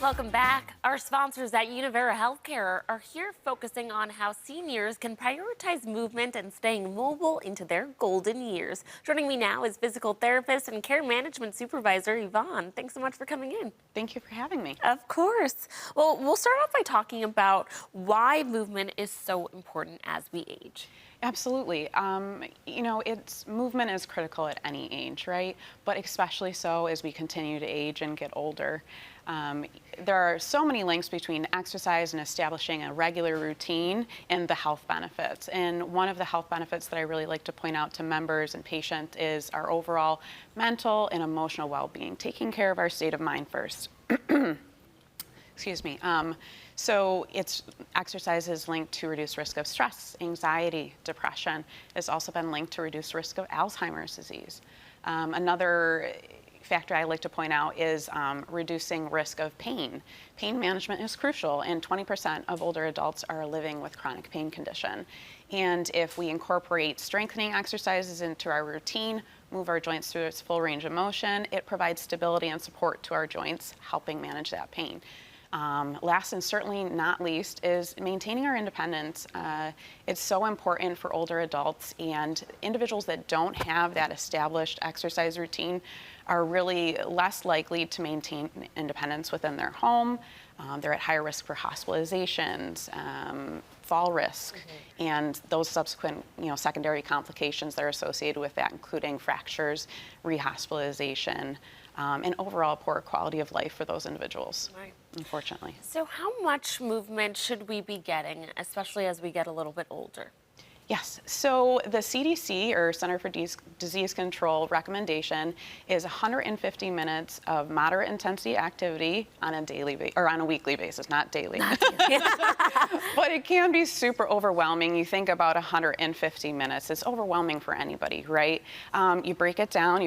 Welcome back. Our sponsors at Univera Healthcare are here focusing on how seniors can prioritize movement and staying mobile into their golden years. Joining me now is physical therapist and care management supervisor Yvonne. Thanks so much for coming in. Thank you for having me. Of course. Well, we'll start off by talking about why movement is so important as we age. Absolutely. Movement is critical at any age, right? But especially so as we continue to age and get older. There are so many links between exercise and establishing a regular routine and the health benefits. And one of the health benefits that I really like to point out to members and patients is our overall mental and emotional well-being, taking care of our state of mind first. Excuse me. So exercise is linked to reduced risk of stress, anxiety, depression. It's also been linked to reduced risk of Alzheimer's disease. Another factor I like to point out is reducing risk of pain. Pain management is crucial, and 20% of older adults are living with chronic pain condition. And if we incorporate strengthening exercises into our routine, move our joints through its full range of motion, it provides stability and support to our joints, helping manage that pain. Last and certainly not least is maintaining our independence. It's so important for older adults, and individuals that don't have that established exercise routine are really less likely to maintain independence within their home. They're at higher risk for hospitalizations, fall risk, and those subsequent, secondary complications that are associated with that, including fractures, rehospitalization, and overall poor quality of life for those individuals, Right. unfortunately. So how much movement should we be getting, especially as we get a little bit older? Yes, so the CDC, or Center for Disease Control, recommendation is 150 minutes of moderate intensity activity on a weekly basis, not daily. But it can be super overwhelming. You think about 150 minutes, it's overwhelming for anybody, right? You break it down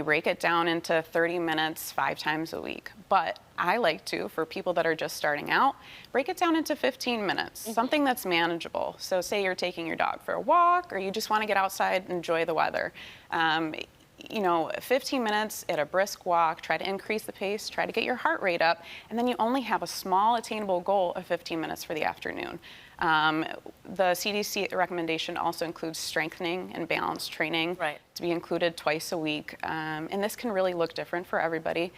into 30 minutes 5 times a week. But I like to, for people that are just starting out, break it down into 15 minutes, something that's manageable. So say you're taking your dog for a walk, or you just want to get outside and enjoy the weather. 15 minutes at a brisk walk, try to increase the pace, try to get your heart rate up, and then you only have a small attainable goal of 15 minutes for the afternoon. The CDC recommendation also includes strengthening and balance training to be included twice a week. And this can really look different for everybody.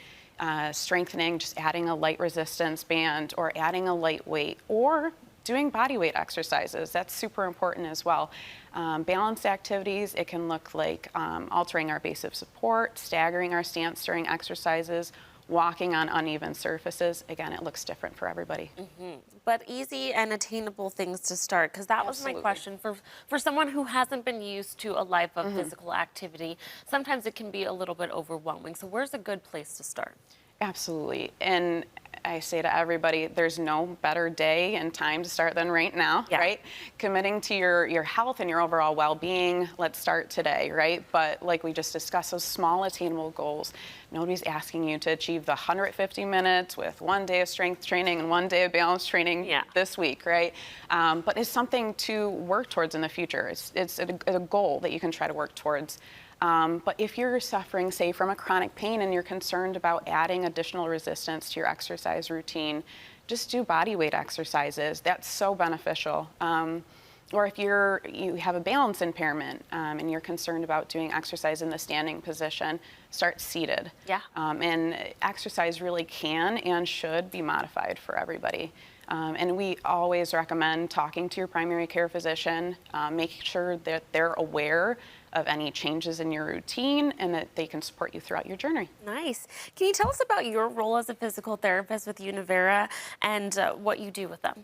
Strengthening, just adding a light resistance band or adding a light weight, or doing body weight exercises. That's super important as well. Balanced activities, it can look like altering our base of support, staggering our stance during exercises, walking on uneven surfaces. Again, it looks different for everybody. But easy and attainable things to start, because that was my question. For someone who hasn't been used to a life of physical activity, sometimes it can be a little bit overwhelming. So where's a good place to start? Absolutely. And I say to everybody, there's no better day and time to start than right now, right? Committing to your health and your overall well-being, let's start today, right? But like we just discussed, those small attainable goals. Nobody's asking you to achieve the 150 minutes with 1 day of strength training and 1 day of balance training this week, right? But it's something to work towards in the future. It's a goal that you can try to work towards. But if you're suffering, say, from a chronic pain and you're concerned about adding additional resistance to your exercise routine, just do body weight exercises. That's so beneficial. Or if you have a balance impairment and you're concerned about doing exercise in the standing position, start seated. And exercise really can and should be modified for everybody. And we always recommend talking to your primary care physician, making sure that they're aware of any changes in your routine and that they can support you throughout your journey. Nice. Can you tell us about your role as a physical therapist with Univera and what you do with them?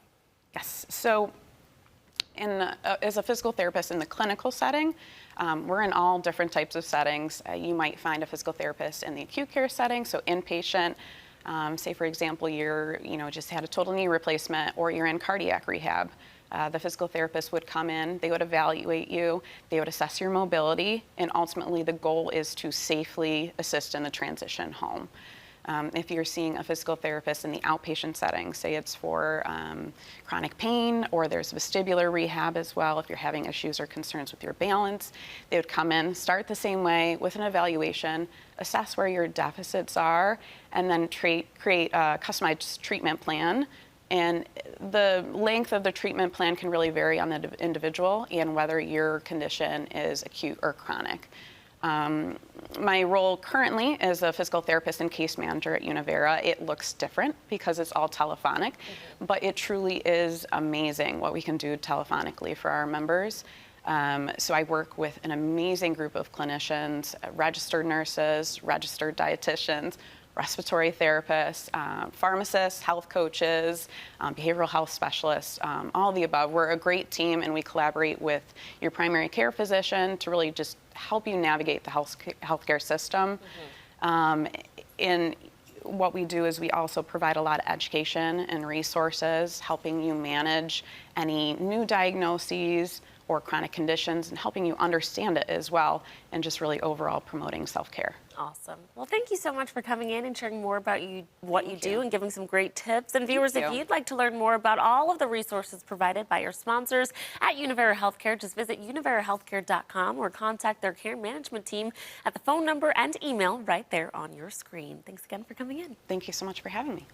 Yes. So as a physical therapist in the clinical setting, we're in all different types of settings. You might find a physical therapist in the acute care setting, so inpatient. Say, for example, you're just had a total knee replacement, or you're in cardiac rehab. The physical therapist would come in, they would evaluate you, they would assess your mobility, and ultimately the goal is to safely assist in the transition home. If you're seeing a physical therapist in the outpatient setting, say it's for chronic pain, or there's vestibular rehab as well, if you're having issues or concerns with your balance, they would come in, start the same way with an evaluation, assess where your deficits are, and then create a customized treatment plan. And the length of the treatment plan can really vary on the individual and whether your condition is acute or chronic. My role currently is a physical therapist and case manager at Univera. It looks different because it's all telephonic, but it truly is amazing what we can do telephonically for our members. So I work with an amazing group of clinicians, registered nurses, registered dietitians, respiratory therapists, pharmacists, health coaches, behavioral health specialists, all of the above. We're a great team, and we collaborate with your primary care physician to really just help you navigate the healthcare system. And what we do is we also provide a lot of education and resources, helping you manage any new diagnoses or chronic conditions, and helping you understand it as well, and just really overall promoting self-care. Awesome. Well, thank you so much for coming in and sharing more about what you do and giving some great tips. And viewers, if you'd like to learn more about all of the resources provided by our sponsors at Univera Healthcare, just visit univerahealthcare.com or contact their care management team at the phone number and email right there on your screen. Thanks again for coming in. Thank you so much for having me.